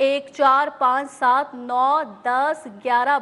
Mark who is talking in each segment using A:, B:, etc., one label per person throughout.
A: 1, 4, 5, 7, 9, 10, 11,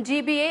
A: GBA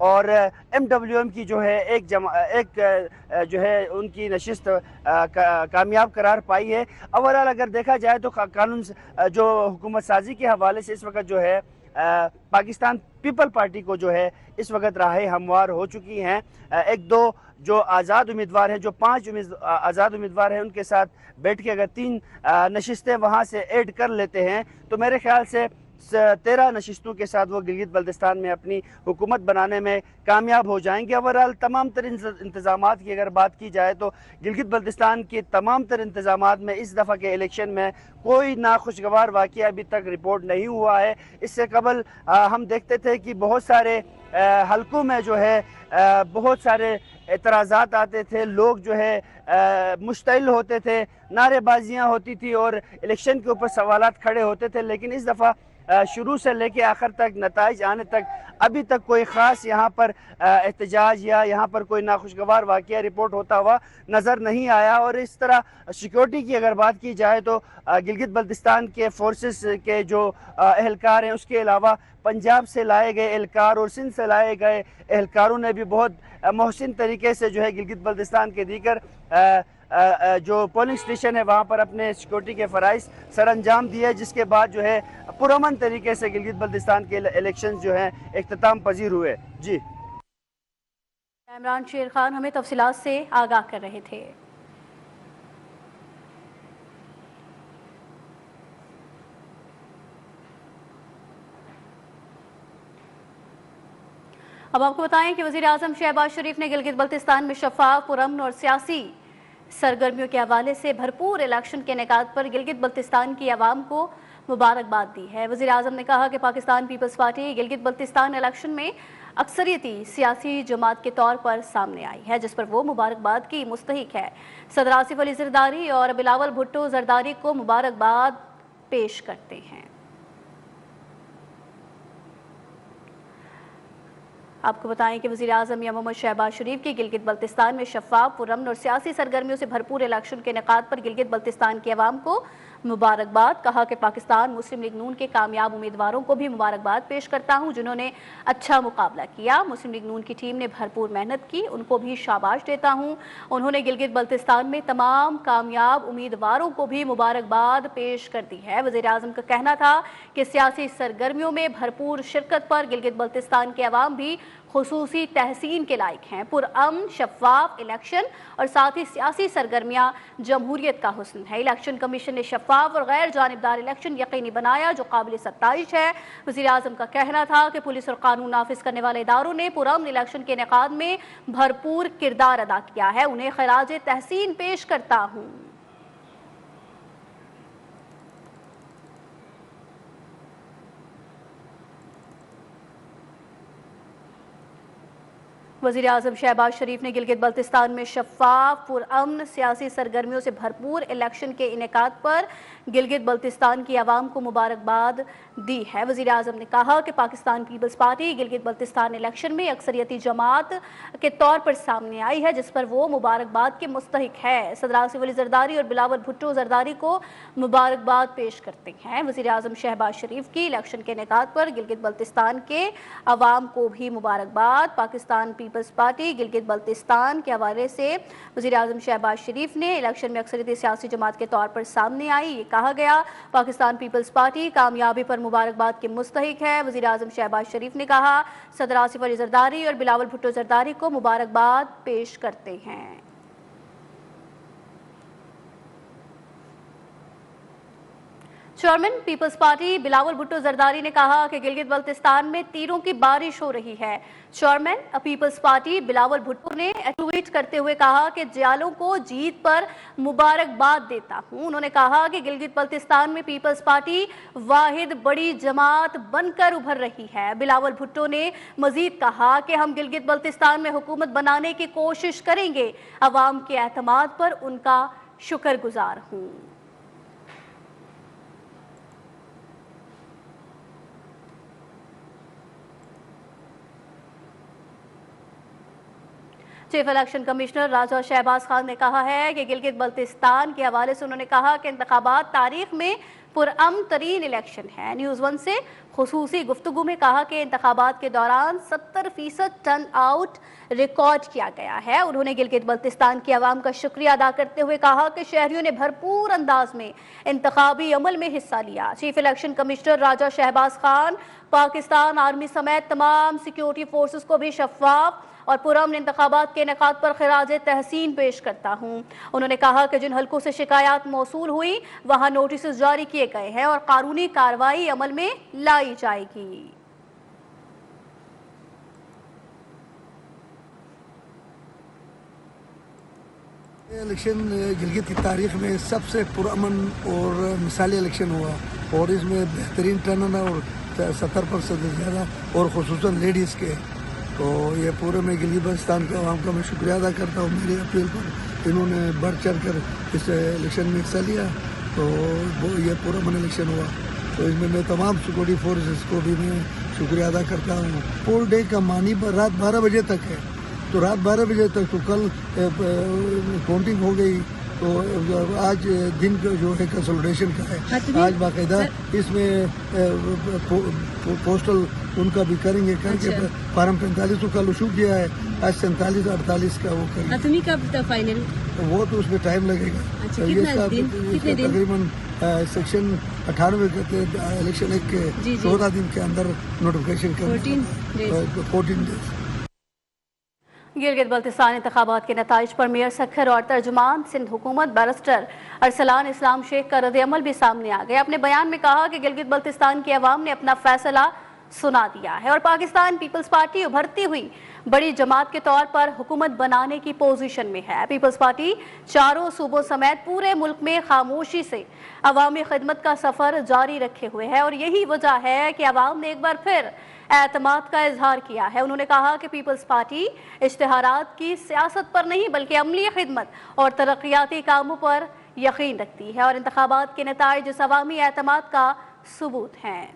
B: اور MWM کی جو ہے ایک جو ہے ان کی نشست کامیاب قرار پائی ہے۔ اوورال اگر دیکھا جائے تو قانون جو حکومت سازی کے حوالے سے اس وقت جو ہے پاکستان پیپل پارٹی کو جو ہے اس وقت راہیں ہموار ہو چکی ہیں۔ ایک دو جو آزاد امیدوار ہیں، جو 5 آزاد امیدوار ہیں، ان کے ساتھ بیٹھ کے اگر 3 نشستیں وہاں سے ایڈ کر لیتے ہیں تو میرے خیال سے 13 نشستوں کے ساتھ وہ گلگت بلتستان میں اپنی حکومت بنانے میں کامیاب ہو جائیں گے۔ اوورال تمام تر انتظامات کی اگر بات کی جائے تو گلگت بلتستان کے تمام تر انتظامات میں اس دفعہ کے الیکشن میں کوئی ناخوشگوار واقعہ ابھی تک رپورٹ نہیں ہوا ہے۔ اس سے قبل ہم دیکھتے تھے کہ بہت سارے حلقوں میں جو ہے بہت سارے اعتراضات آتے تھے، لوگ جو ہے مشتعل ہوتے تھے، نعرے بازیاں ہوتی تھی اور الیکشن کے اوپر سوالات کھڑے ہوتے تھے، لیکن اس دفعہ شروع سے لے کے آخر تک نتائج آنے تک ابھی تک کوئی خاص یہاں پر احتجاج یا یہاں پر کوئی ناخوشگوار واقعہ رپورٹ ہوتا ہوا نظر نہیں آیا۔ اور اس طرح سیکیورٹی کی اگر بات کی جائے تو گلگت بلتستان کے فورسز کے جو اہلکار ہیں، اس کے علاوہ پنجاب سے لائے گئے اہلکار اور سندھ سے لائے گئے اہلکاروں نے بھی بہت محسن طریقے سے جو ہے گلگت بلتستان کے دیگر جو پولنگ سٹیشن ہے وہاں پر اپنے سیکیورٹی کے فرائض سر انجام دیے، جس کے بعد جو ہے پرامن طریقے سے گلگت بلتستان کے الیکشنز جو ہیں اختتام پذیر ہوئے۔ جی
A: عمران شیر خان ہمیں تفصیلات سے آگاہ کر رہے تھے۔ اب آپ کو بتائیں کہ وزیر اعظم شہباز شریف نے گلگت بلتستان میں شفاف، پرامن اور سیاسی سرگرمیوں کے حوالے سے بھرپور الیکشن کے انعقاد پر گلگت بلتستان کی عوام کو مبارکباد دی ہے۔ وزیر اعظم نے کہا کہ پاکستان پیپلز پارٹی گلگت بلتستان الیکشن میں اکثریتی سیاسی جماعت کے طور پر سامنے آئی ہے، جس پر وہ مبارکباد کی مستحق ہے۔ صدر آصف علی زرداری اور بلاول بھٹو زرداری کو مبارکباد پیش کرتے ہیں۔ آپ کو بتائیں کہ وزیر اعظم یا محمد شہباز شریف کی گلگت بلتستان میں شفاف، پرامن اور سیاسی سرگرمیوں سے بھرپور الیکشن کے انعقاد پر گلگت بلتستان کی عوام کو مبارکباد۔ کہا کہ پاکستان مسلم لیگ نون کے کامیاب امیدواروں کو بھی مبارکباد پیش کرتا ہوں جنہوں نے اچھا مقابلہ کیا۔ مسلم لیگ نون کی ٹیم نے بھرپور محنت کی، ان کو بھی شاباش دیتا ہوں۔ انہوں نے گلگت بلتستان میں تمام کامیاب امیدواروں کو بھی مبارکباد پیش کر دی ہے۔ وزیر اعظم کا کہنا تھا کہ سیاسی سرگرمیوں میں بھرپور شرکت پر گلگت بلتستان کے عوام بھی خصوصی تحسین کے لائق ہیں۔ پرامن، شفاف الیکشن اور ساتھ ہی سیاسی سرگرمیاں جمہوریت کا حسن ہے۔ الیکشن کمیشن نے شفاف اور غیر جانبدار الیکشن یقینی بنایا، جو قابل ستائش ہے۔ وزیر اعظم کا کہنا تھا کہ پولیس اور قانون نافذ کرنے والے اداروں نے پرامن الیکشن کے انعقاد میں بھرپور کردار ادا کیا ہے، انہیں خراج تحسین پیش کرتا ہوں۔ وزیر اعظم شہباز شریف نے گلگت بلتستان میں شفاف، پرامن سیاسی سرگرمیوں سے بھرپور الیکشن کے انعقاد پر گلگت بلتستان کی عوام کو مبارکباد دی ہے۔ وزیر اعظم نے کہا کہ پاکستان پیپلز پارٹی گلگت بلتستان الیکشن میں اکثریتی جماعت کے طور پر سامنے آئی ہے، جس پر وہ مبارکباد کے مستحق ہے۔ صدر آصف علی زرداری اور بلاول بھٹو زرداری کو مبارکباد پیش کرتے ہیں۔ وزیر اعظم شہباز شریف کی الیکشن کے انعقاد پر گلگت بلتستان کے عوام کو بھی مبارکباد۔ پاکستان پیپلز پارٹی گلگت بلتستان کے حوالے سے وزیر اعظم شہباز شریف نے الیکشن میں اکثریتی سیاسی جماعت کے طور پر سامنے آئی، یہ کہا گیا۔ پاکستان پیپلز پارٹی کامیابی پر مبارکباد کے مستحق ہے۔ وزیر اعظم شہباز شریف نے کہا صدر آصف علی زرداری اور بلاول بھٹو زرداری کو مبارکباد پیش کرتے ہیں۔ چیئرمین پیپلز پارٹی بلاول بھٹو زرداری نے کہا کہ گلگت بلتستان میں تیروں کی بارش ہو رہی ہے۔ چیئرمین پیپلز پارٹی بلاول بھٹو نے ٹویٹ کرتے ہوئے کہا کہ جیالوں کو جیت پر مبارکباد دیتا ہوں۔ انہوں نے کہا کہ گلگت بلتستان میں پیپلز پارٹی واحد بڑی جماعت بن کر ابھر رہی ہے۔ بلاول بھٹو نے مزید کہا کہ ہم گلگت بلتستان میں حکومت بنانے کی کوشش کریں گے، عوام کے اعتماد پر ان کا شکر گزار ہوں۔ چیف الیکشن کمشنر راجہ شہباز خان نے کہا ہے کہ گلگت بلتستان کے حوالے سے انہوں نے کہا کہ انتخابات تاریخ میں پرامن ترین الیکشن ہے۔ نیوز ون سے خصوصی گفتگو میں کہا کہ انتخابات کے دوران 70% ٹرن آؤٹ ریکارڈ کیا گیا ہے۔ انہوں نے گلگت بلتستان کی عوام کا شکریہ ادا کرتے ہوئے کہا کہ شہریوں نے بھرپور انداز میں انتخابی عمل میں حصہ لیا۔ چیف الیکشن کمشنر راجہ شہباز خان پاکستان آرمی سمیت تمام سیکیورٹی فورسز کو بھی شفاف اور پرامن انتخابات کے انعقاد پر خراج تحسین پیش کرتا ہوں۔ انہوں نے کہا کہ جن حلقوں سے شکایات موصول ہوئی وہاں نوٹسز جاری کیے گئے ہیں اور قانونی کارروائی عمل میں لائی جائے گی۔
C: الیکشن گلگت کی تاریخ میں سب سے پرامن اور مثالی الیکشن ہوا اور اس میں بہترین ٹرن اور 70% سے زیادہ اور خصوصاً لیڈیز کے، تو یہ پورے میں گلگت بلتستان کے عوام کا میں شکریہ ادا کرتا ہوں۔ میری اپیل پر انہوں نے بڑھ چڑھ کر اس الیکشن میں حصہ لیا، تو یہ پرامن الیکشن ہوا، تو اس میں تمام سیکورٹی فورسز کو بھی میں شکریہ ادا کرتا ہوں۔ پول ڈے کا معنی رات 12 بجے تک ہے، تو رات 12 بجے تک تو کل کاؤنٹنگ ہو گئی، تو آج دن جو ہے کنسولیڈیشن کا ہے، آج باقاعدہ اس میں پوسٹل ان کا بھی کریں گے، کر کے فارم 45 کا ایشو کیا ہے، آج 47 48 کا وہ کریں گے۔
D: حتمی کب تک فائنل؟
C: وہ تو اس میں ٹائم لگے گا، یہ تقریباً سیکشن 98 کے الیکشن ایکٹ کے 14 دن کے اندر نوٹیفیکیشن کرنا، 14 ڈیز۔
A: گلگت بلتستان انتخابات کے نتائج پر میئر سکھر اور ترجمان سندھ حکومت بیرسٹر ارسلان اسلام شیخ کا رد عمل بھی سامنے آ گیا۔ اپنے بیان میں کہا کہ گلگت بلتستان کی عوام نے اپنا فیصلہ سنا دیا ہے اور پاکستان پیپلز پارٹی ابھرتی ہوئی بڑی جماعت کے طور پر حکومت بنانے کی پوزیشن میں ہے۔ پیپلز پارٹی چاروں صوبوں سمیت پورے ملک میں خاموشی سے عوامی خدمت کا سفر جاری رکھے ہوئے ہے اور یہی وجہ ہے کہ عوام نے ایک بار پھر اعتماد کا اظہار کیا ہے۔ انہوں نے کہا کہ پیپلز پارٹی اشتہارات کی سیاست پر نہیں بلکہ عملی خدمت اور ترقیاتی کاموں پر یقین رکھتی ہے اور انتخابات کے نتائج اس عوامی اعتماد کا ثبوت ہیں۔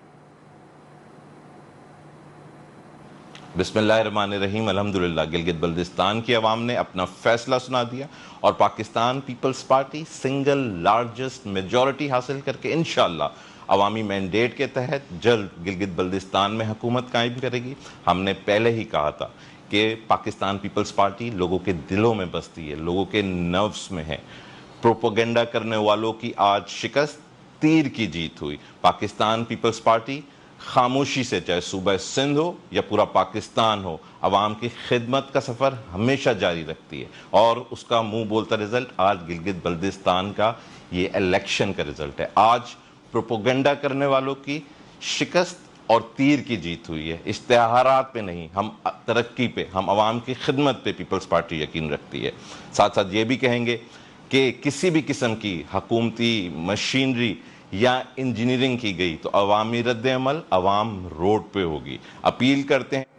E: بسم اللہ الرحمن الرحیم۔ الحمدللہ گلگت بلتستان کی عوام نے اپنا فیصلہ سنا دیا اور Pakistan Peoples Party single largest majority حاصل کر کے انشاءاللہ عوامی مینڈیٹ کے تحت جلد گلگت بلتستان میں حکومت قائم کرے گی۔ ہم نے پہلے ہی کہا تھا کہ پاکستان پیپلز پارٹی لوگوں کے دلوں میں بستی ہے، لوگوں کے نروس میں ہے۔ پروپیگنڈا کرنے والوں کی آج شکست، تیر کی جیت ہوئی۔ پاکستان پیپلز پارٹی خاموشی سے، چاہے صوبہ سندھ ہو یا پورا پاکستان ہو، عوام کی خدمت کا سفر ہمیشہ جاری رکھتی ہے اور اس کا منہ بولتا رزلٹ آج گلگت بلتستان کا یہ الیکشن کا رزلٹ ہے۔ آج پروپیگنڈا کرنے والوں کی شکست اور تیر کی جیت ہوئی ہے۔ اشتہارات پہ نہیں، ہم ترقی پہ، ہم عوام کی خدمت پہ پیپلز پارٹی یقین رکھتی ہے۔ ساتھ ساتھ یہ بھی کہیں گے کہ کسی بھی قسم کی حکومتی مشینری یا انجینئرنگ کی گئی تو عوامی رد عمل عوام روڈ پہ ہوگی۔ اپیل کرتے ہیں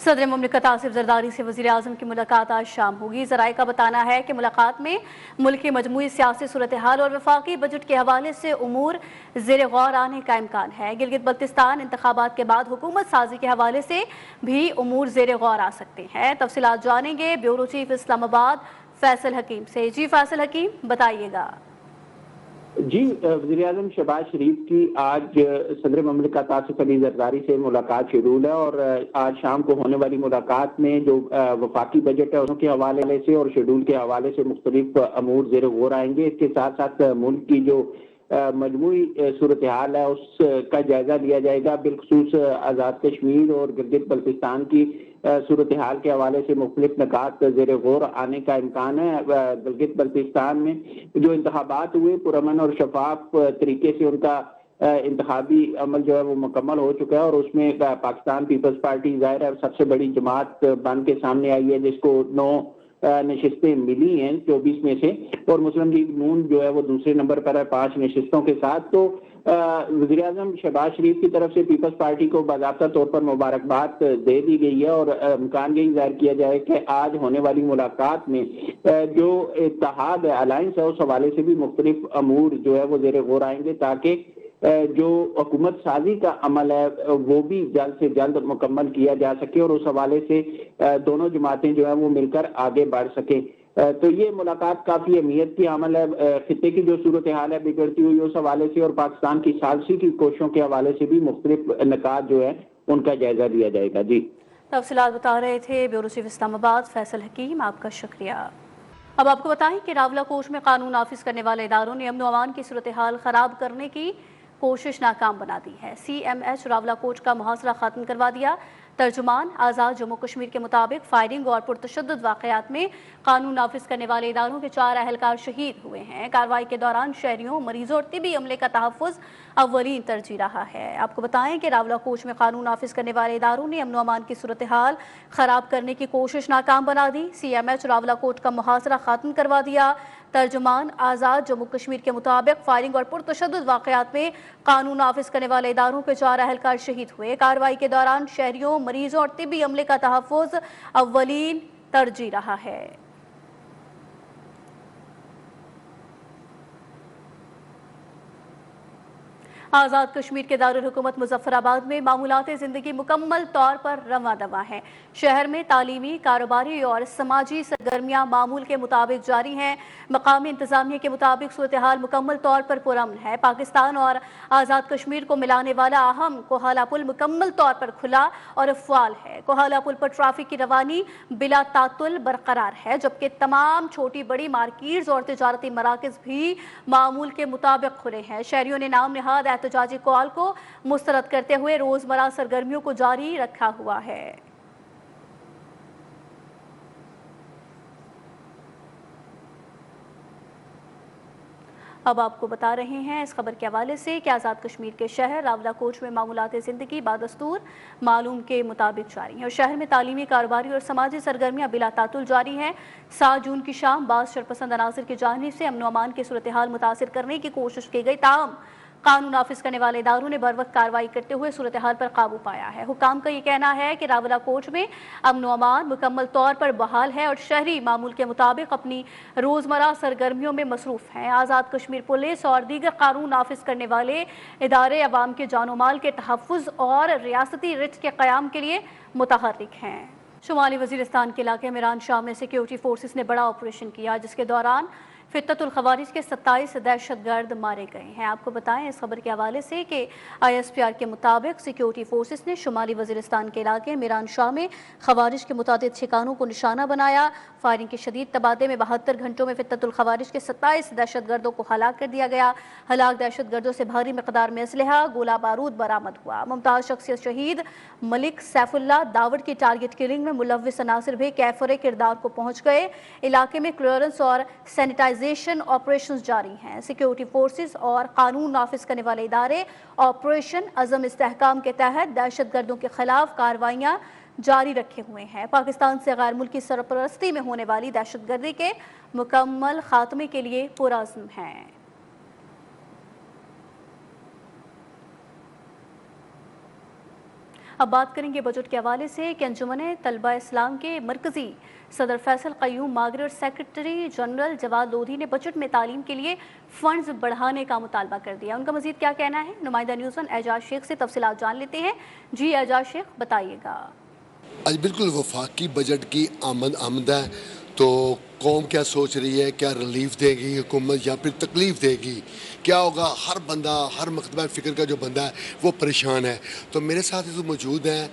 A: صدر مملکت آصف زرداری سے وزیر اعظم کی ملاقات آج شام ہوگی۔ ذرائع کا بتانا ہے کہ ملاقات میں ملک کی مجموعی سیاسی صورتحال اور وفاقی بجٹ کے حوالے سے امور زیر غور آنے کا امکان ہے۔ گلگت بلتستان انتخابات کے بعد حکومت سازی کے حوالے سے بھی امور زیر غور آ سکتے ہیں۔ تفصیلات جانیں گے بیورو چیف اسلام آباد فیصل حکیم سے۔ جی فیصل حکیم، بتائیے گا۔
F: جی، وزیر اعظم شہباز شریف کی آج صدر مملکت آصف علی زرداری سے ملاقات شیڈول ہے اور آج شام کو ہونے والی ملاقات میں جو وفاقی بجٹ ہے اس کے حوالے سے اور شیڈول کے حوالے سے مختلف امور زیر غور آئیں گے۔ اس کے ساتھ ساتھ ملک کی جو مجموعی صورتحال ہے اس کا جائزہ لیا جائے گا، بالخصوص آزاد کشمیر اور گلگت بلتستان کی صورتحال کے حوالے سے مختلف نکات زیر غور آنے کا امکان ہے۔ گلگت بلتستان میں جو انتخابات ہوئے پرامن اور شفاف طریقے سے ان کا انتخابی عمل جو ہے وہ مکمل ہو چکا ہے اور اس میں پاکستان پیپلز پارٹی ظاہر ہے سب سے بڑی جماعت بن کے سامنے آئی ہے، جس کو 9 نشستیں ملی ہیں 24 میں سے، اور مسلم لیگ نون جو ہے وہ دوسرے نمبر پر ہے 5 نشستوں کے ساتھ۔ تو وزیر اعظم شہباز شریف کی طرف سے پیپلز پارٹی کو باضابطہ طور پر مبارکباد دے دی گئی ہے اور امکان یہی ظاہر کیا جائے کہ آج ہونے والی ملاقات میں جو اتحاد ہے، الائنس ہے، اس حوالے سے بھی مختلف امور جو ہے وہ زیر غور آئیں گے تاکہ جو حکومت سازی کا عمل ہے وہ بھی جلد سے جلد مکمل کیا جا سکے اور اس حوالے سے دونوں جماعتیں جو ہیں وہ مل کر آگے بڑھ سکیں۔ تو یہ ملاقات کافی اہمیت کی عمل ہے، خطے کی جو صورتحال ہے بگڑتی ہوئی اس حوالے سے اور پاکستان کی ثالثی کی کوششوں کے حوالے سے بھی مختلف نکات جو ہے ان کا جائزہ لیا جائے گا۔ جی
A: تفصیلات بتا رہے تھے بیورو چیف اسلام آباد فیصل حکیم، آپ کا شکریہ۔ اب آپ کو بتائیں کہ راولا کوچ میں قانون نافذ کرنے والے اداروں نے امن و امان کی صورتحال خراب کرنے کی کوشش ناکام بنا دی ہے۔ سی ایم ایچ راولا کوچ کا محاصرہ ختم کروا دیا۔ ترجمان آزاد جموں کشمیر کے مطابق فائرنگ اور پرتشدد واقعات میں قانون نافذ کرنے والے اداروں کے 4 اہلکار شہید ہوئے ہیں۔ کارروائی کے دوران شہریوں، مریضوں اور طبی عملے کا تحفظ اولین ترجیح رہا ہے۔ آپ کو بتائیں کہ راولا کوچ میں قانون نافذ کرنے والے اداروں نے امن و امان کی صورتحال خراب کرنے کی کوشش ناکام بنا دی۔ سی ایم ایچ راولا کوچ کا محاصرہ ختم کروا دیا۔ ترجمان آزاد جموں کشمیر کے مطابق فائرنگ اور پرتشدد واقعات میں قانون نافذ کرنے والے اداروں کے 4 اہلکار شہید ہوئے۔ کارروائی کے دوران شہریوں، مریضوں اور طبی عملے کا تحفظ اولین ترجیح رہا ہے۔ آزاد کشمیر کے دارالحکومت مظفر آباد میں معمولات زندگی مکمل طور پر رواں دواں ہیں۔ شہر میں تعلیمی، کاروباری اور سماجی سرگرمیاں معمول کے مطابق جاری ہیں۔ مقامی انتظامیہ کے مطابق صورتحال مکمل طور پر پرامن ہے۔ پاکستان اور آزاد کشمیر کو ملانے والا اہم کوہالہ پل مکمل طور پر کھلا اور فعال ہے۔ کوہالہ پل پر ٹریفک کی روانی بلا تعطل برقرار ہے، جبکہ تمام چھوٹی بڑی مارکیٹس اور تجارتی مراکز بھی معمول کے مطابق کھلے ہیں۔ شہریوں نے نام نہاد احتجاجی کال کو مسترد کرتے ہوئے روزمرہ سرگرمیوں کو جاری رکھا ہوا ہے۔ اب آپ کو بتا رہے ہیں اس خبر کے حوالے سے کہ آزاد کشمیر کے شہر راولا کوچ میں معمولات زندگی بدستور معلوم کے مطابق جاری ہیں اور شہر میں تعلیمی، کاروباری اور سماجی سرگرمیاں بلا تعطل جاری ہیں۔ 7 جون کی شام بعض شرپسند عناصر کی جانب سے امن و امان کی صورتحال متاثر کرنے کی کوشش کی گئی، تاہم قانون نافذ کرنے والے اداروں نے بروقت کارروائی کرتے ہوئے صورتحال پر قابو پایا ہے۔ حکام کا یہ کہنا ہے کہ راولا کوچ میں امن و امان مکمل طور پر بحال ہے اور شہری معمول کے مطابق اپنی روزمرہ سرگرمیوں میں مصروف ہیں۔ آزاد کشمیر پولیس اور دیگر قانون نافذ کرنے والے ادارے عوام کے جان و مال کے تحفظ اور ریاستی رٹ کے قیام کے لیے متحرک ہیں۔ شمالی وزیرستان کے علاقے میران شاہ میں سیکیورٹی فورسز نے بڑا آپریشن کیا، جس کے دوران فتنۃ الخوارج کے 27 دہشت گرد مارے گئے ہیں۔ آپ کو بتائیں اس خبر کے حوالے سے کہ ISPR کے مطابق سیکیورٹی فورسز نے شمالی وزیرستان کے علاقے میران شاہ میں خوارج کے متعدد ٹھکانوں کو نشانہ بنایا۔ فائرنگ کے شدید تبادلے میں 72 گھنٹوں میں فتنۃ الخوارج کے 27 دہشت گردوں کو ہلاک کر دیا گیا۔ ہلاک دہشت گردوں سے بھاری مقدار میں اسلحہ، گولہ بارود برآمد ہوا۔ ممتاز شخصیت شہید ملک سیف اللہ داوڑ کی ٹارگٹ کلنگ میں ملوث عناصر بھی کیفر کردار کو پہنچ گئے۔ علاقے میں کلیئرنس اور سینیٹائزیشن آپریشنز جاری ہیں۔ سیکیورٹی فورسز اور قانون نافذ کرنے والے ادارے آپریشن عزم استحکام کے تحت دہشت گردوں کے خلاف کارروائیاں جاری رکھے ہوئے ہیں۔ پاکستان سے غیر ملکی سرپرستی میں ہونے والی دہشت گردی کے مکمل خاتمے کے لیے پرعزم ہیں۔ اب بات کریں گے بجٹ کے حوالے سے کہ انجمن طلبہ اسلام کے مرکزی صدر فیصل قیوم ماگرے اور سیکرٹری جنرل جواد لودھی نے بجٹ میں تعلیم کے لیے فنڈز بڑھانے کا مطالبہ کر دیا۔ ان کا مزید کیا کہنا ہے، نمائندہ نیوز ون اعجاز شیخ سے تفصیلات جان لیتے ہیں۔ جی اعجاز شیخ بتائیے گا۔
D: آج بالکل وفاقی بجٹ کی آمد ہے، تو قوم کیا سوچ رہی ہے، کیا ریلیف دے گی حکومت یا پھر تکلیف دے گی، کیا ہوگا؟ ہر بندہ، ہر مکتبہ فکر کا جو بندہ ہے وہ پریشان ہے۔ تو میرے ساتھ موجود ہیں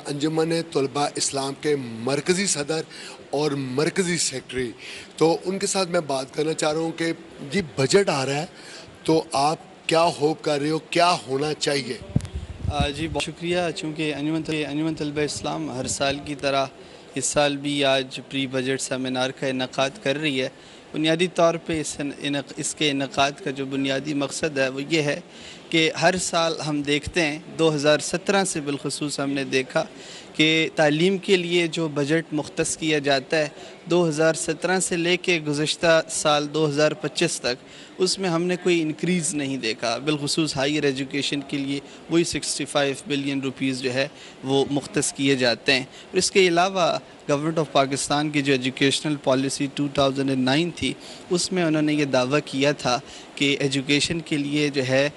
D: انجمن طلبہ اسلام کے مرکزی صدر اور مرکزی سیکرٹری، تو ان کے ساتھ میں بات کرنا چاہ رہا ہوں کہ جی بجٹ آ رہا ہے تو آپ کیا ہوپ کر رہے ہو، کیا ہونا چاہیے؟
G: جی بہت شکریہ۔ چونکہ انجمن طلبہ اسلام ہر سال کی طرح اس سال بھی آج پری بجٹ سیمینار کا انعقاد کر رہی ہے۔ بنیادی طور پہ اس کے انعقاد کا جو بنیادی مقصد ہے وہ یہ ہے کہ ہر سال ہم دیکھتے ہیں، 2017 سے بالخصوص ہم نے دیکھا کہ تعلیم کے لیے جو بجٹ مختص کیا جاتا ہے 2017 سے لے کے گزشتہ سال 2025 تک، اس میں ہم نے کوئی انکریز نہیں دیکھا، بالخصوص ہائر ایجوکیشن کے لیے وہی 65 بلین روپیز جو ہے وہ مختص کیے جاتے ہیں۔ اور اس کے علاوہ گورنمنٹ آف پاکستان کی جو ایجوکیشنل پالیسی 2009 تھی، اس میں انہوں نے یہ دعویٰ کیا تھا کہ ایجوکیشن کے لیے جو ہے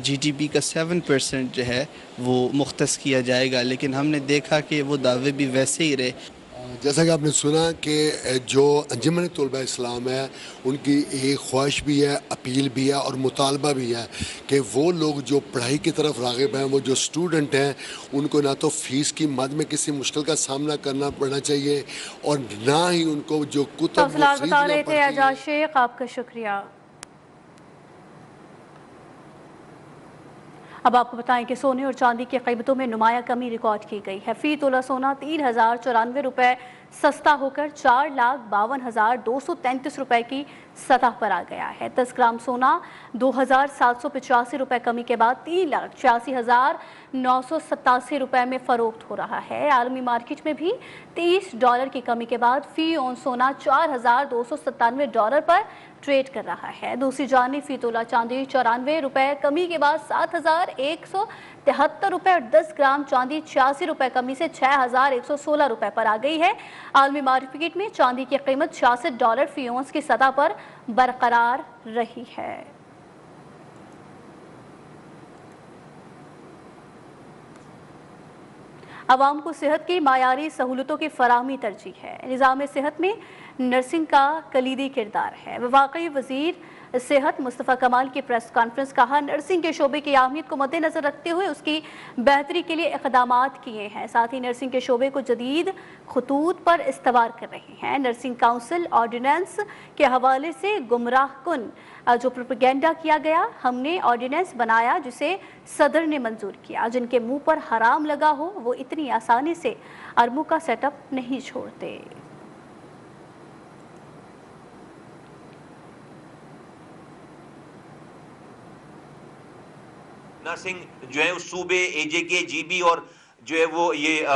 G: جی ڈی پی کا 7% جو ہے وہ مختص کیا جائے گا، لیکن ہم نے دیکھا کہ وہ دعوے بھی ویسے ہی رہے۔
D: جیسا کہ آپ نے سنا کہ جو انجمن طلباء اسلام ہے ان کی ایک خواہش بھی ہے، اپیل بھی ہے اور مطالبہ بھی ہے کہ وہ لوگ جو پڑھائی کی طرف راغب ہیں، وہ جو اسٹوڈنٹ ہیں، ان کو نہ تو فیس کی مد میں کسی مشکل کا سامنا کرنا پڑنا چاہیے اور نہ ہی ان کو جو کتب
A: بتا رہے تھے اعجاز شیخ، آپ کا شکریہ۔ اب آپ کو بتائیں کہ سونے اور چاندی کی قیمتوں میں نمایاں کمی ریکارڈ کی گئی ہے۔ فی تولہ سونا 3094 روپے سستا ہو کر 4,52,233 روپے کی سطح پر آ گیا ہے۔ 10 گرام سونا 2,785 روپے کمی کے بعد 3,86,987 روپے میں فروخت ہو رہا ہے۔ عالمی مارکیٹ میں بھی $30 کی کمی کے بعد فی اون سونا $4,297 پر ٹریڈ کر رہا ہے۔ دوسری جانب فی تولہ چاندی 94 روپے کمی کے بعد 7,173 روپے اور 10 گرام چاندی 86 روپے کمی سے 6,116 روپے پر آ گئی ہے۔ عالمی مارکیٹ میں چاندی کی قیمت $66 فی اونس کی سطح پر برقرار رہی ہے۔ عوام کو صحت کی معیاری سہولتوں کی فراہمی ترجیح ہے۔ نظام صحت میں نرسنگ کا کلیدی کردار ہے۔ وفاقی وزیر صحت مصطفیٰ کمال کی پریس کانفرنس کہا، نرسنگ کے شعبے کی اہمیت کو مد نظر رکھتے ہوئے اس کی بہتری کے لیے اقدامات کیے ہیں، ساتھ ہی نرسنگ کے شعبے کو جدید خطوط پر استوار کر رہے ہیں۔ نرسنگ کونسل آرڈیننس کے حوالے سے گمراہ کن جو پروپیگنڈا کیا گیا، ہم نے آرڈیننس بنایا جسے صدر نے منظور کیا۔ جن کے منہ پر حرام لگا ہو وہ اتنی آسانی سے اربوں کا سیٹ اپ نہیں چھوڑتے۔
H: نرسنگ جو ہے اس صوبے اے جے کے جی بی اور جو ہے وہ یہ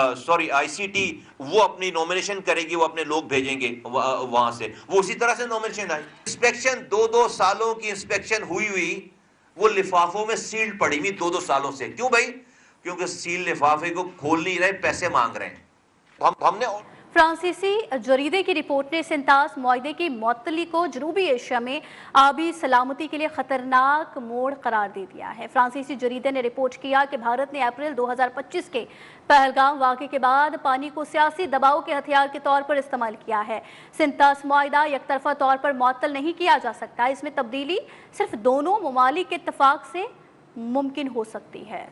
H: آئی سی ٹی وہ اپنی نومینیشن کرے گی، وہ اپنے لوگ بھیجیں گے وہاں سے، وہ اسی طرح سے نومینیشن آئی۔ انسپیکشن 2 سالوں کی انسپیکشن ہوئی وہ لفافوں میں سیل پڑی ہوئی 2 سالوں سے۔ کیوں بھائی؟ کیونکہ سیل لفافے کو کھول نہیں رہے، پیسے مانگ رہے ہیں۔ ہم نے
A: فرانسیسی جریدے کی رپورٹ نے سنتاس معاہدے کی معطلی کو جنوبی ایشیا میں آبی سلامتی کے لیے خطرناک موڑ قرار دے دیا ہے۔ فرانسیسی جریدے نے رپورٹ کیا کہ بھارت نے اپریل 2025 کے پہلگام واقعے کے بعد پانی کو سیاسی دباؤ کے ہتھیار کے طور پر استعمال کیا ہے۔ سنتاس معاہدہ یک طرفہ طور پر معطل نہیں کیا جا سکتا، اس میں تبدیلی صرف دونوں ممالک کے اتفاق سے ممکن ہو سکتی ہے۔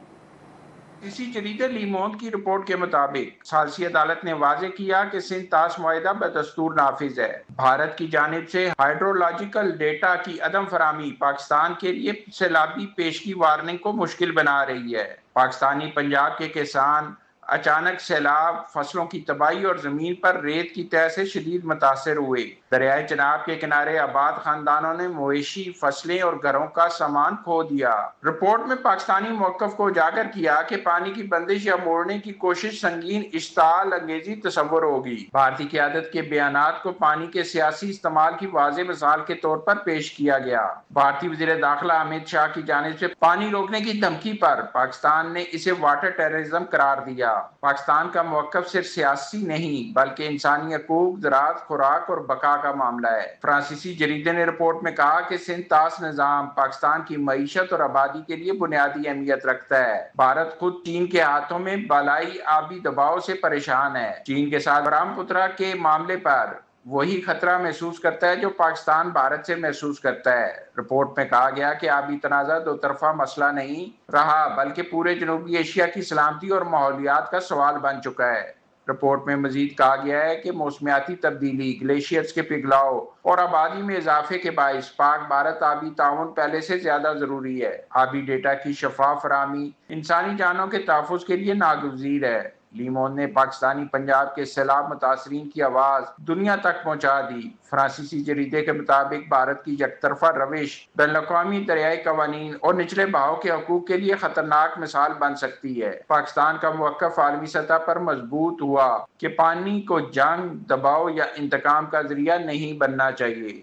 I: اسی جریدہ لیمونڈ کی رپورٹ کے مطابق ثالثی عدالت نے واضح کیا کہ سنتاس معاہدہ بدستور نافذ ہے۔ بھارت کی جانب سے ہائیڈرولوجیکل ڈیٹا کی عدم فراہمی پاکستان کے لیے سیلابی پیشگی وارننگ کو مشکل بنا رہی ہے۔ پاکستانی پنجاب کے کسان اچانک سیلاب، فصلوں کی تباہی اور زمین پر ریت کی تہہ سے شدید متاثر ہوئے۔ دریائے چناب کے کنارے آباد خاندانوں نے مویشی، فصلیں اور گھروں کا سامان کھو دیا۔ رپورٹ میں پاکستانی موقف کو اجاگر کیا کہ پانی کی بندش یا موڑنے کی کوشش سنگین اشتعال انگیزی تصور ہوگی۔ بھارتی قیادت کے بیانات کو پانی کے سیاسی استعمال کی واضح مثال کے طور پر پیش کیا گیا۔ بھارتی وزیر داخلہ امت شاہ کی جانب سے پانی روکنے کی دھمکی پر پاکستان نے اسے واٹر ٹیررزم قرار دیا۔ پاکستان کا موقف صرف سیاسی نہیں بلکہ انسانی حقوق، زراعت، خوراک اور بقا کا معاملہ ہے۔ فرانسیسی جریدے نے رپورٹ میں کہا کہ سنتاس نظام پاکستان کی معیشت اور آبادی کے لیے بنیادی اہمیت رکھتا ہے۔ بھارت خود چین کے ہاتھوں میں بالائی آبی دباؤ سے پریشان ہے۔ چین کے ساتھ برہم پترا کے معاملے پر وہی خطرہ محسوس کرتا ہے جو پاکستان بھارت سے محسوس کرتا ہے۔ رپورٹ میں کہا گیا کہ آبی تنازع دو طرفہ مسئلہ نہیں رہا بلکہ پورے جنوبی ایشیا کی سلامتی اور ماحولیات کا سوال بن چکا ہے۔ رپورٹ میں مزید کہا گیا ہے کہ موسمیاتی تبدیلی، گلیشیئرز کے پگھلاؤ اور آبادی میں اضافے کے باعث پاک بھارت آبی تعاون پہلے سے زیادہ ضروری ہے۔ آبی ڈیٹا کی شفاف فراہمی انسانی جانوں کے تحفظ کے لیے ناگزیر ہے۔ لیمون نے پاکستانی پنجاب کے سیلاب متاثرین کی آواز دنیا تک پہنچا دی۔ فرانسیسی جریدے کے مطابق بھارت کی یک طرفہ روش بین الاقوامی دریائی قوانین اور نچلے بہاؤ کے حقوق کے لیے خطرناک مثال بن سکتی ہے۔ پاکستان کا موقف عالمی سطح پر مضبوط ہوا کہ پانی کو جنگ، دباؤ یا انتقام کا ذریعہ نہیں بننا چاہیے۔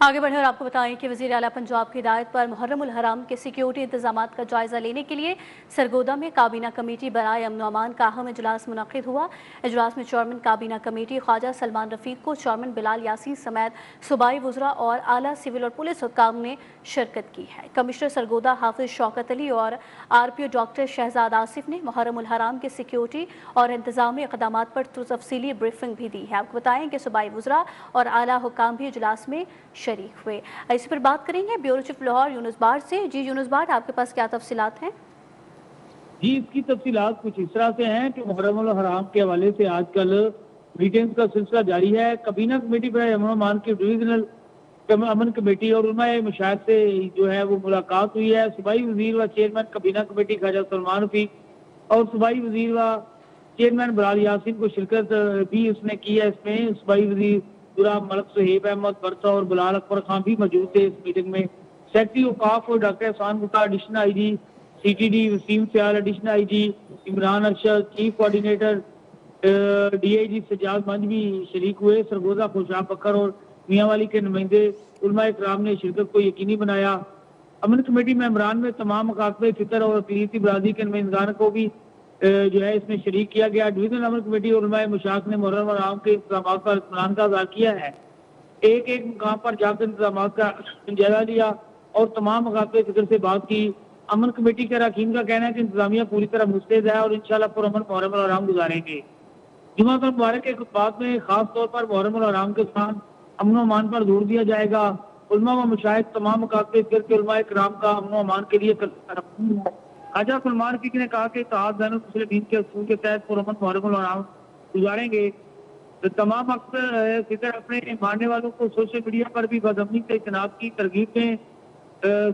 A: آگے بڑھیں اور آپ کو بتائیں کہ وزیر اعلیٰ پنجاب کی ہدایت پر محرم الحرام کے سیکیورٹی انتظامات کا جائزہ لینے کے لیے سرگودا میں کابینہ کمیٹی برائے امن و امان کا اہم اجلاس منعقد ہوا۔ اجلاس میں چیئرمین کابینہ کمیٹی خواجہ سلمان رفیق کو چیئرمین بلال یاسین سمیت صوبائی وزراء اور اعلیٰ سول اور پولیس حکام نے شرکت کی ہے۔ کمشنر سرگودا حافظ شوکت علی اور RPO ڈاکٹر شہزاد آصف نے محرم الحرام کے سیکیورٹی اور انتظامی اقدامات پر تفصیلی بریفنگ بھی دی ہے۔ آپ کو بتائیں کہ صوبائی وزراء اور اعلیٰ حکام بھی اجلاس میں شریک ہوئے۔ اسی پر بات کریں گے بیورو چیف لاہور یونس بار سے۔ جی یونس بار، آپ کے پاس کیا تفصیلات ہیں؟
J: جی، اس کی تفصیلات کچھ اس طرح سے ہیں کہ محرم الحرام کے حوالے سے آج کل میٹنگز کا سلسلہ جاری ہے۔ کابینہ کمیٹی برائے امن و امان کی ڈویژنل امن کمیٹی اور علماء مشاہد سے جو ہے وہ ملاقات ہوئی ہے۔ صوبائی وزیر و چیئرمین کابینہ کمیٹی خواجہ سلمان رفیق اور صوبائی وزیر و چیئرمین بلال یاسین کو شرکت بھی اس نے کی ہے۔ اس میں صوبائی وزیر ملک صہیب احمد برسا اور بلال اکبر خان بھی موجود تھے۔ اس میٹنگ میں سیکرٹری اوقاف اور doctor Ehsan Gupta, additional IG CTD Waseem Sial, additional IG Imran Arshad, chief coordinator DIG Sajjad Manj بھی شریک ہوئے۔ سرگودا خوشاب بکر اور میاں والی کے نمائندے علماء اکرام نے شرکت کو یقینی بنایا۔ امن کمیٹی ممبران میں تمام مکاتب فکر اور اقلیتی برادری کے نمائندگان کو بھی جو ہے اس میں شریک کیا گیا۔ ڈویژنل امن کمیٹی اور علماء مشاہد نے محرم الحرام کے انتظامات پر اطمینان کا اظہار کیا ہے۔ ایک مقام پر جا کر انتظامات کا جائزہ لیا اور تمام مکاتب فکر سے بات کی۔ امن کمیٹی کے اراکین کا کہنا ہے کہ انتظامیہ پوری طرح مستعد ہے اور انشاءاللہ پرامن محرم الحرام گزاریں گے۔ جمعہ المبارک کے خطبات میں خاص طور پر محرم الحرام کے ساتھ امن و امان پر زور دیا جائے گا۔ علماء و مشاہد تمام مکاتب فکر کے علماء کرام کا امن و امان کے لیے خواجہ سلمان رفیق نے کہا کہ اتحاد بین المسلمین کے اصول کے تحت پرامن محرم الحرام گزاریں گے۔ تمام فکر اپنے ماننے والوں کو سوشل میڈیا پر بھی بدامنی سے اجتناب کی ترغیب دیں۔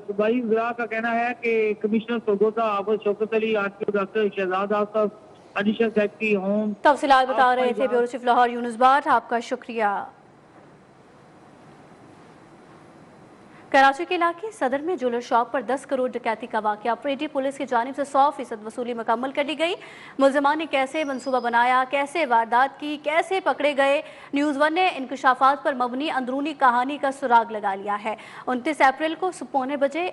J: صوبائی وزراء کا کہنا ہے کہ کمشنر سرگودا حافظ Shaukat Ali, RPO doctor Shahzad Asif, additional secretary home
A: تفصیلات بتا رہے تھے بیورو چیف لاہور یونس بار، آپ کا شکریہ۔ کراچی کے علاقے صدر میں جولر شاپ پر 10 کروڑ ڈکیتی کا واقعہ، آپریٹو پولیس کی جانب سے 100% وصولی مکمل کر لی گئی۔ ملزمان نے کیسے منصوبہ بنایا، کیسے واردات کی، کیسے پکڑے گئے، نیوز ون نے انکشافات پر مبنی اندرونی کہانی کا سراغ لگا لیا ہے۔ 29 اپریل کو صبح پونے بجے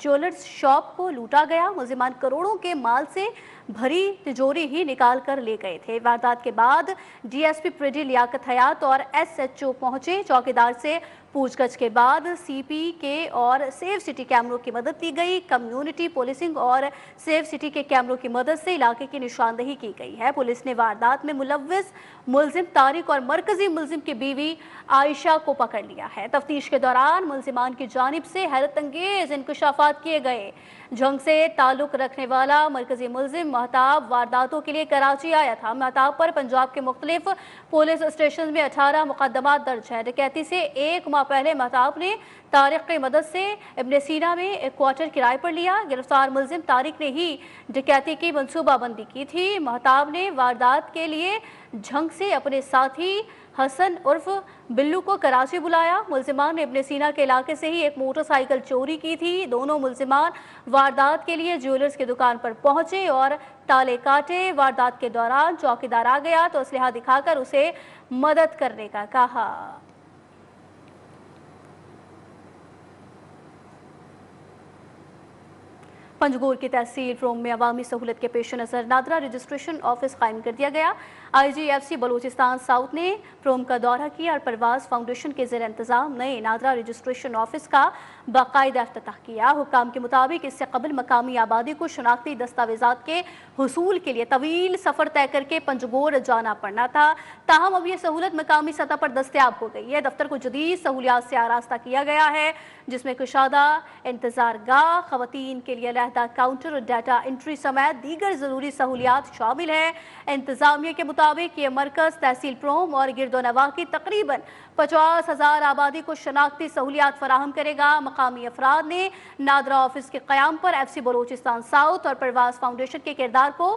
A: جولرز شاپ کو لوٹا گیا۔ ملزمان کروڑوں کے مال سے بھری تجوری ہی نکال کر لے گئے تھے۔ واردات کے بعد DSP پریڈی لیاقت حیات اور SHO پہنچے۔ چوکیدار سے پوچھ گچھ کے بعد CP کے اور سیف سٹی کیمروں کی مدد لی گئی۔ کمیونٹی پولیسنگ اور سیف سٹی کے کیمروں کی مدد سے علاقے کی نشاندہی کی گئی ہے۔ پولیس نے واردات میں ملوث ملزم طارق اور مرکزی ملزم کی بیوی عائشہ کو پکڑ لیا ہے۔ تفتیش کے دوران ملزمان کی جانب سے حیرت انگیز انکشافات کیے گئے۔ جنگ سے تعلق رکھنے والا مرکزی ملزم مہتاب وارداتوں کے لیے کراچی آیا تھا۔ مہتاب پر پنجاب کے مختلف پولیس اسٹیشن میں 18 مقدمات درج ہے۔ ڈکیتی سے 1 ماہ پہلے مہتاب نے طارق کی مدد سے ابن سینا میں ایک کوارٹر کرائے پر لیا۔ گرفتار ملزم طارق نے ہی ڈکیتی کی منصوبہ بندی کی تھی۔ مہتاب نے واردات کے لیے جھنگ سے اپنے ساتھی حسن عرف بلو کو کراچی بلایا۔ ملزمان نے ابن سینا کے علاقے سے ہی ایک موٹر سائیکل چوری کی تھی۔ دونوں ملزمان واردات کے لیے جیولرز کی دکان پر پہنچے اور تالے کاٹے۔ واردات کے دوران چوکیدار آ گیا تو اسلحہ دکھا کر اسے مدد کرنے کا کہا۔ پنجگور کی تحصیل روم میں عوامی سہولت کے پیش نظر نادرا رجسٹریشن آفس قائم کر دیا گیا۔ IGFC بلوچستان ساؤتھ نے پروم کا دورہ کیا اور پرواز فاؤنڈیشن کے زیر انتظام نئے نادرا رجسٹریشن آفس کا باقاعدہ افتتاح کیا۔ حکام کے مطابق اس سے قبل مقامی آبادی کو شناختی دستاویزات کے حصول کے لیے طویل سفر طے کر کے پنجگور جانا پڑنا تھا، تاہم اب یہ سہولت مقامی سطح پر دستیاب ہو گئی ہے۔ دفتر کو جدید سہولیات سے آراستہ کیا گیا ہے، جس میں کشادہ انتظار گاہ، خواتین کے لیے علیحدہ کاؤنٹر اور ڈیٹا انٹری سمیت دیگر ضروری سہولیات شامل ہیں۔ انتظامیہ کے مطابق یہ مرکز تحصیل پروم اور گرد و نواح کی تقریباً 50,000 آبادی کو شناختی سہولیات فراہم کرے گا۔ مقامی افراد نے نادرا آفس کے قیام پر FC بلوچستان ساؤتھ اور پرواز فاؤنڈیشن کے کردار کو